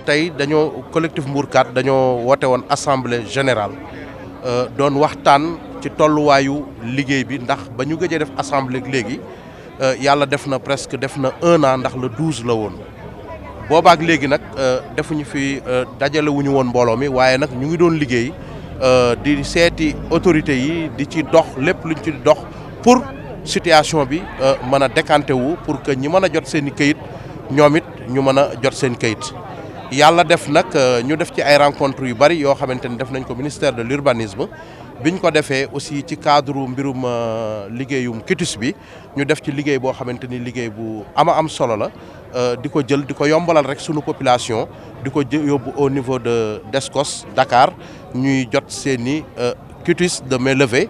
tey dañoo collectif Mbourkat dañoo woote woon assemblée générale doon waxtaan ci tolluwaayu liggéey bi ndax ba ñu gëjee def assemblée léegi yàlla def na presque def na 1 an ndax le 12 la woon boobaak léegi nag defuñu fi dajale wuñu woon mbooloo mi waaye nag ñu ngi doon liggéey di seeti autorités yi di ci dox lépp luñ ci dox pour situation bi mën a décanté wu pour que ñi mën a jot seen i këyit ñoom it ñu mën a jot seen këyit yàlla def nag ñu def ci ay rencontres yu bari yoo xamante ni def nañ ko ministère de l'urbanisme biñ ko defee aussi ci cadre mbirum liggéeyum quitus bi ñu def ci liggéey boo xamante ni liggéey bu am solo la di ko jël di ko yombalal rek sunu population di ko yóbbu au niveau de Descos Dakar ñuy jot seeni quitus de mainlevée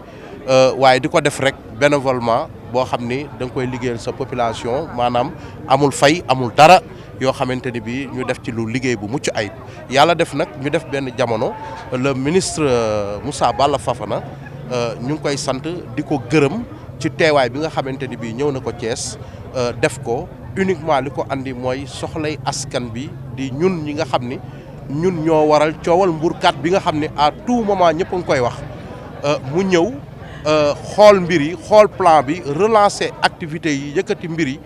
waaye di ko def rek bénévolement boo xam ni da nga koy liggéeyal sa population maanaam amul fay amul dara yoo xamante ni bi ñu def ci lu liggéey bu mucc ayib yàlla def nag ñu def benn jamono le ministre Moussa Balla Fafana ñu ngi koy sant di ko gërëm ci teewaay bi nga xamante ni bi ñëw na ko Thiès def ko uniquement li ko andi mooy soxlay askan bi di ñun ñi nga xam ni ñun ñoo waral coowal Mbourkat bi nga xam ni à tout moment ñëpp a ngi koy wax mu ñëw xool mbir yi xool plan bi relancer activités yi yëkkati mbir yi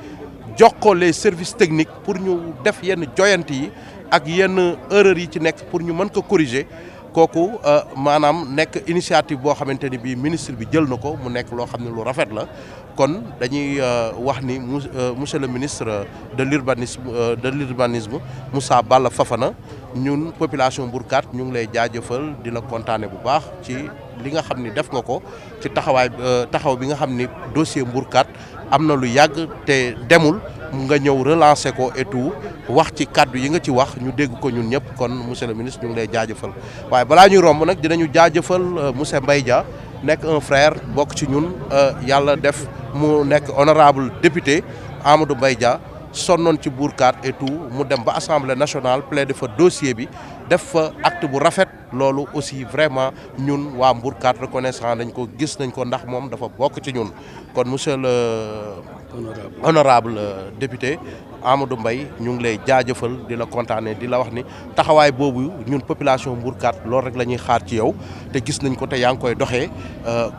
jox ko les services techniques pour ñu def yenn joyante yi ak yenn erreurs yi ci nekk pour ñu mën ko corriger kooku maanaam nekk initiative boo xamante ni bii ministre bi jël na ko mu nekk loo xam ne lu rafet la kon dañuy wax ni monsieur le ministre de l'urbanisme Moussa Balla Fafana ñun population Mbourkat ñu ngi lay jaajëfal di la kontaane bu baax ci li nga xam ni def nga ko ci taxaw bi nga xam ni dossier Mbourkat am na lu yàgg te demul nga ñëw relancer ko et tout wax ci kàddu yi nga ci wax ñu dégg ko ñun ñëpp kon monsieur le ministre ñu ngi lay jaajëfal waaye balaa ñuy romb nag dinañu jaajëfal monsieur Mbaye Dia nekk un frère bokk ci ñun yàlla def mu nekk honorable député Amadou Mbaye Dia sonnoon ci Mbourkat et tout mu dem ba assemblée nationale plaider fa dossier bi def fa acte bu rafet loolu aussi vraiment ñun waa Mbourkat reconnaissant nañ ko gis nañ ko ndax moom dafa bokk ci ñun kon monsieur le honorable député Amadou Mbaye ñu ngi lay jaajëfal di la kontaane di la wax ni taxawaay boobu ñun population Mbourkat loolu rek la ñuy xaar ci yow te gis nañ ko te yaa ngi koy doxee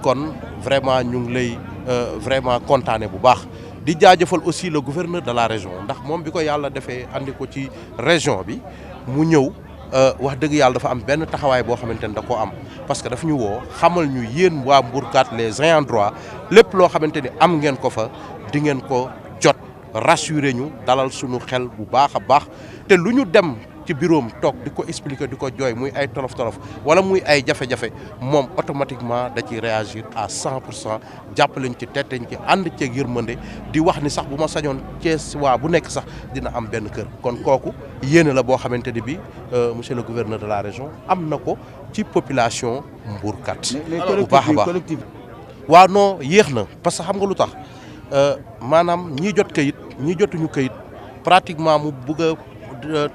kon vraiment ñu ngi lay vraiment kontaane bu baax di jaajëfal aussi le gouverneur de la région ndax moom bi ko yàlla defee andi ko ci région bi mu ñëw wax dëgg yàlla dafa am benn taxawaay boo xamante ni da koo am parce que dafa ñu woo xamal ñu yéen waa Mbourkat les ayants droit lépp loo xamante ni am ngeen ko fa di ngeen ko jot rassurer ñu dalal suñu xel bu baax a baax te lu ñu dem ci bureau am toog di ko expliquer di ko jooy muy ay tolof-tolof wala muy ay jafe-jafe moom automatiquement da ciy réagir à 100% jàppaleñ ci tetteñ ci ànd ceeg yërmande di wax ni sax bu ma sañoon Thiès waa bu nekk sax dina am benn kër kon kooku yéene la boo xamante ni bi monsieur le gouverneur de la région am na ko ci population Mbourkat bu baax a baax waaw non yéex na parce que xam nga lu tax maanaam ñii jot kayit ñii jotuñu kayit pratiquement mu bëgg a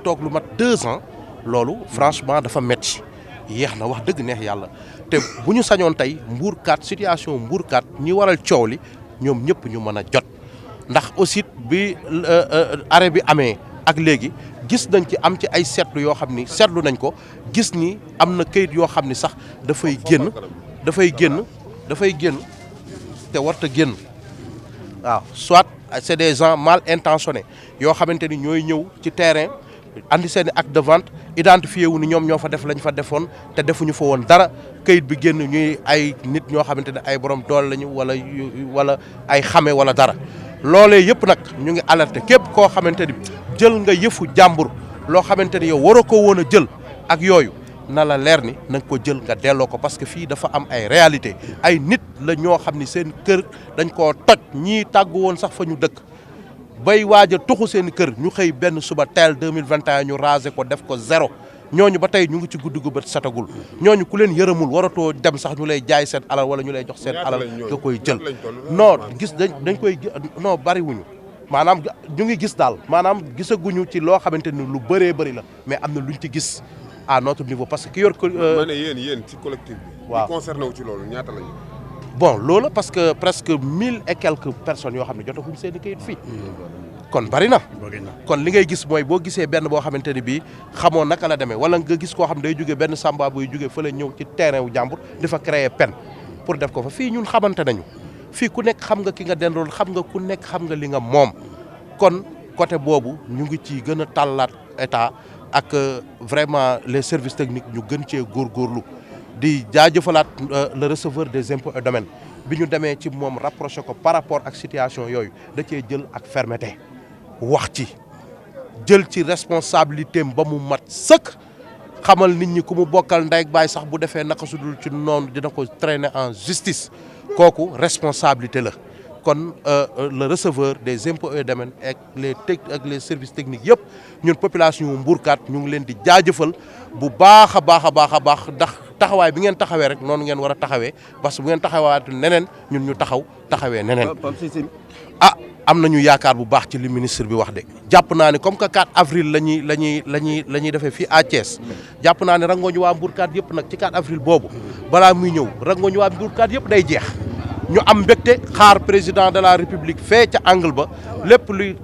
toog lu mat 2 ans loolu franchement dafa metti yéex na wax dëgg neex yàlla te bu ñu sañoon tey Mbourkat situation Mbourkat ñi waral coow li ñoom ñëpp ñu mën a jot ndax aussi bi arrêt bi amee ak léegi gis nañ ci am ci ay seetlu yoo xam ni seetlu nañ ko gis ni am na kayit yoo xam ni sax dafay génn te warta génn waaw soit c'est des gens mal intentionnés yoo xamante ni ñooy ñëw ci terrain andi seen i acte de vente identifié wu ni ñoom ñoo fa def lañ fa defoon te defuñu fa woon dara kayit bi génn ñuy ay nit ñoo xamante ne ay borom doole lañu wala ay xame wala dara loolee yëpp nag ñu ngi alerté képp koo xamante ni jël nga yëfu jàmbur loo xamante ni yow waroo ko woon a jël ak yooyu na la leer ni na nga ko jël nga delloo ko parce que fii dafa am ay réalité ay nit la ñoo xam ni seen kër dañ koo toj ñii tàggu woon sax fa ñu dëkk bay waaj a tuxu seen kër ñu xëy benn suba teel 2021 ñu rasé ko def ko 0 ñooñu ba tey ñu ngi ci guddi gu bët satagul ñooñu ku leen yërëmul waratoo dem sax ñu lay jaay seen alal wala ñu lay jox seen alal nga koy jël non gis dañ koy non bariwuñu maanaam ñu ngi gis daal maanaam gisaguñu ci loo xamante ni lu bëree bëri la mais am na luñ ci gis à notre niveau parce que ki yor. ma ne yéen ci collectif bi. waaw concerné wu ci loolu ñaata lañu. bon loolu parce que presque 1000 et quelques personnes yoo xam ne jotaguñ seen i kayit fii kon bari na kon li ngay gis mooy boo gisee benn boo xamante ni bii xamoo naka la demee wala nga gis koo xam day jóge benn samba buy jóge fële ñëw ci terrain wu jàmbur di fa créer peine pour def ko fa fii ñun xamante nañu fii ku nekk xam nga ki nga dendool xam nga ku nekk xam nga li nga moom kon côté boobu ñu ngi ci gën a tàllaat état ak vraiment les services techniques ñu gën cee góorgóorlu di jaajëfalaat le receveur des impôts et domaines bi ñu demee ci moom rapproché ko par rapport ak situation yooyu da cee jël ak fermeté wax ci jël ci responsabilité am ba mu mat sëkk xamal nit ñi ku mu bokkal ndey ak baay sax bu defee naka su dul ci noonu dina ko traîner en justice kooku responsabilité la kon le receveur des impôts et domaines ak les services techniques yëpp ñun population yu Mbourkat ñu ngi leen di jaajëfal bu baax a baax ndax taxawaay bi ngeen taxawee rek noonu ngeen war a taxawee parce que bu ngeen taxawaat neneen ñun ñu taxawee neneen am nañu yaakaar bu baax ci li ministre bi wax de jàpp naa ne comme que 4 avril la ñuy defee fii à Thiès jàpp naa ne rangooñu waa Mbourkat yëpp nag ci 4 avril boobu balaa muy ñëw rangooñu waa Mbourkat yëpp day jeex ñu am mbégte xaar président de la république fee ca angle ba lépp luy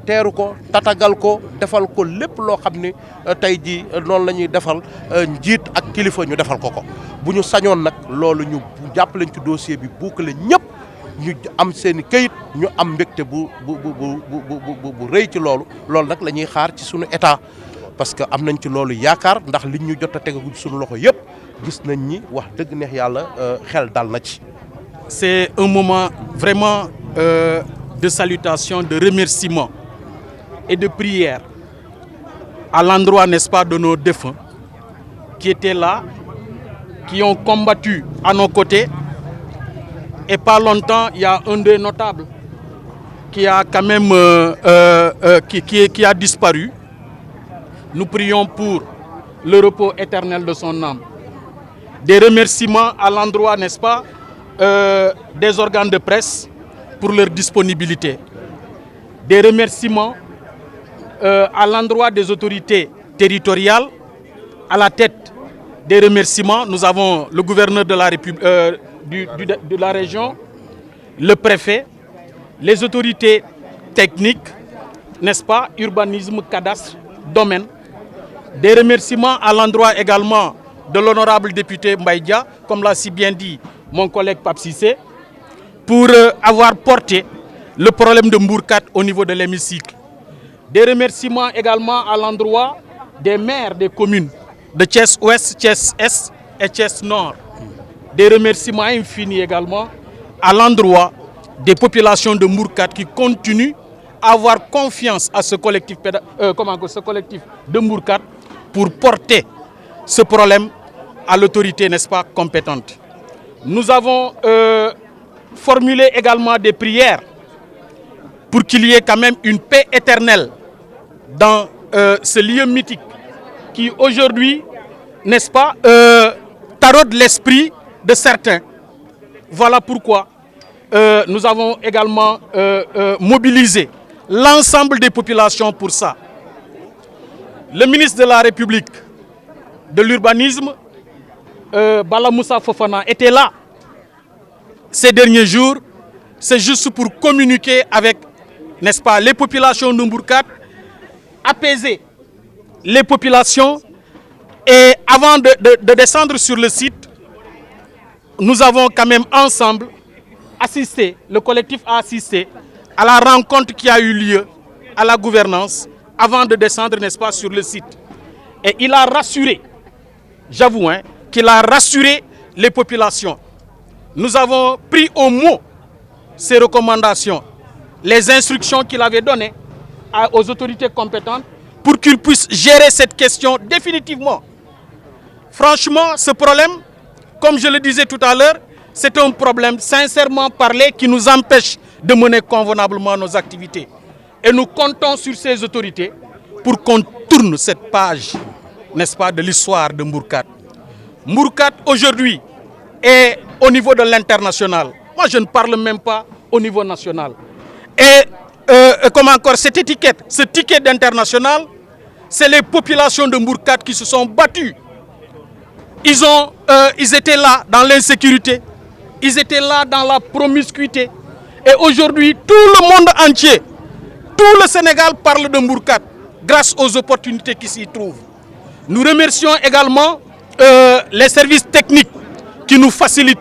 teeru ko tatagal ko defal ko lépp loo xam ni tey jii noonu la ñuy defal njiit ak kilifa ñu defal ko bu ñu sañoon nag loolu ñu jàppaleñ ci dossier bi boucler ñëpp ñu am seen i këyit ñu am mbégte bu rëy ci loolu nag la ñuy xaar ci suñu état parce que am nañ ci loolu yaakaar ndax liñ ñu jot a tegagu suñu loxo yëpp gis nañ ni wax dëgg neex yàlla xel dal na ci. C'est un moment vraiment de salutation, de remerciement et de prière à l'endroit, n'est-ce pas, de nos défunts qui étaient là, qui ont combattu à nos côtés. Et pas longtemps, il y a un des notables qui a quand même qui a disparu. Nous prions pour le repos éternel de son âme. Des remerciements à l'endroit, n'est-ce pas, des organes de presse pour leur disponibilité. Des remerciements à l'endroit des autorités territoriales. À la tête des remerciements, nous avons le gouverneur de la République, de la région, le préfet, les autorités techniques, n'est-ce pas, urbanisme, cadastre, domaine. Des remerciements à l'endroit également de l'honorable député Mbaïdia, comme l'a si bien dit mon collègue Pape Cissé, pour avoir porté le problème de Mbourkat au niveau de l'hémicycle. Des remerciements également à l'endroit des maires des communes de Thiès Ouest, Thiès Est et Thiès Nord. Des remerciements infinis également à l'endroit des populations de Mbourkat qui continuent à avoir confiance à ce collectif, de Mbourkat pour porter ce problème à l'autorité, n'est-ce pas, compétente. Nous avons formulé également des prières pour qu'il y ait quand même une paix éternelle dans ce lieu mythique qui aujourd'hui, n'est-ce pas, taraude l'esprit de certains. Voilà pourquoi nous avons également mobilisé l'ensemble des populations pour ça. Le ministre de la République de l'urbanisme, Bala Moussa Fofana, était là ces derniers jours. C'est juste pour communiquer avec, n'est-ce pas, les populations de Mbourkat, apaiser les populations. Et avant de descendre sur le site, nous avons quand même ensemble assisté, le collectif a assisté à la rencontre qui a eu lieu à la gouvernance avant de descendre, n'est-ce pas, sur le site. Et il a rassuré, j'avoue, qu'il a rassuré les populations. Nous avons pris au mot ces recommandations, les instructions qu'il avait données aux autorités compétentes pour qu'ils puissent gérer cette question définitivement. Franchement, ce problème, comme je le disais tout à l'heure, c'est un problème, sincèrement parlé, qui nous empêche de mener convenablement nos activités. Et nous comptons sur ces autorités pour qu'on tourne cette page, n'est-ce pas, de l'histoire de Mbourkat. Mbourkat, aujourd'hui, est au niveau de l'international. Moi, je ne parle même pas au niveau national. Et comme encore, cette étiquette, ce ticket d'international, c'est les populations de Mbourkat qui se sont battues. Ils étaient là dans l'insécurité, ils étaient là dans la promiscuité. Et aujourd'hui, tout le monde entier, Tout le Sénégal parle de Mbourkat grâce aux opportunités qui s'y trouvent. Nous remercions également les services techniques qui nous facilitent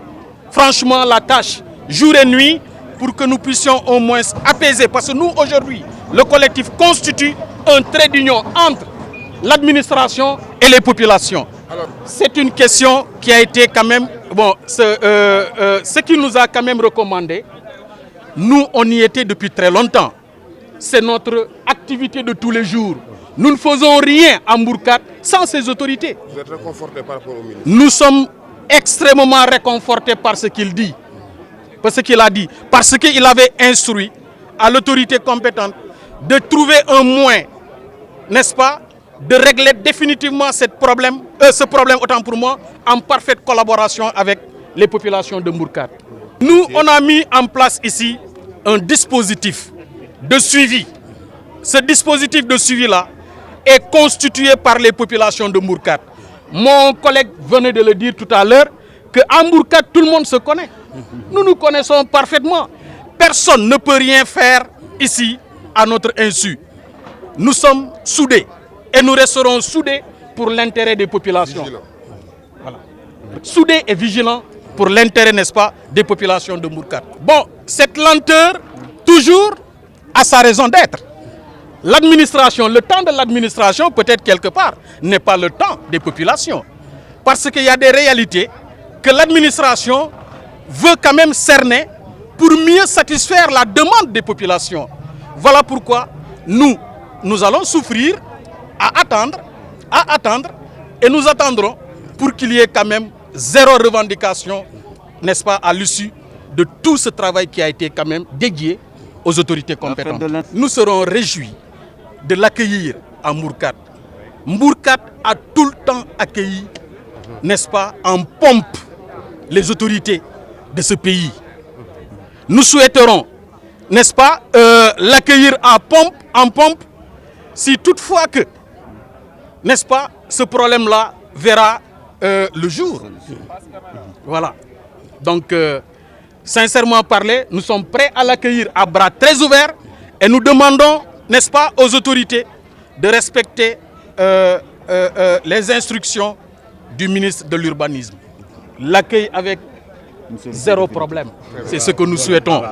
franchement la tâche jour et nuit pour que nous puissions au moins apaiser. Parce que nous, aujourd'hui, le collectif constitue un trait d'union entre l'administration et les populations. C'est une question qui a été quand même... Bon, ce qui nous a quand même recommandé, nous, on y était depuis très longtemps. C'est notre activité de tous les jours. Nous ne faisons rien à Mbourkat sans ces autorités. Vous êtes réconforté par rapport au ministre? Nous sommes extrêmement réconfortés par ce qu'il dit. Par ce qu'il a dit. Parce qu'il avait instruit à l'autorité compétente de trouver un moyen, n'est-ce pas, de régler définitivement ce problème, autant pour moi, en parfaite collaboration avec les populations de Mbourkat. Nous, on a mis en place ici un dispositif de suivi. Ce dispositif de suivi-là est constitué par les populations de Mbourkat. Mon collègue venait de le dire tout à l'heure, qu'à Mbourkat, tout le monde se connaît. Nous nous connaissons parfaitement. Personne ne peut rien faire ici à notre insu. Nous sommes soudés et nous resterons soudés pour l'intérêt des populations. Voilà. Soudés et vigilants pour l'intérêt, n'est-ce pas, des populations de Mbourkat. Bon, cette lenteur, toujours, a sa raison d'être. L'administration, le temps de l'administration, peut-être quelque part, n'est pas le temps des populations. Parce qu'il y a des réalités que l'administration veut quand même cerner pour mieux satisfaire la demande des populations. Voilà pourquoi nous allons souffrir à attendre, et nous attendrons pour qu'il y ait quand même zéro revendication, n'est-ce pas, à l'issue de tout ce travail qui a été quand même dédié aux autorités compétentes. Nous serons réjouis de l'accueillir à Mbourkat. Mbourkat a tout le temps accueilli, n'est-ce pas, en pompe les autorités de ce pays. Nous souhaiterons, n'est-ce pas, l'accueillir en pompe, si toutefois que, n'est-ce pas, ce problème-là verra le jour. Voilà. Donc, sincèrement parlé, nous sommes prêts à l'accueillir à bras très ouverts et nous demandons, n'est-ce pas, aux autorités de respecter les instructions du ministre de l'Urbanisme. L'accueil avec zéro problème. C'est ce que nous souhaitons.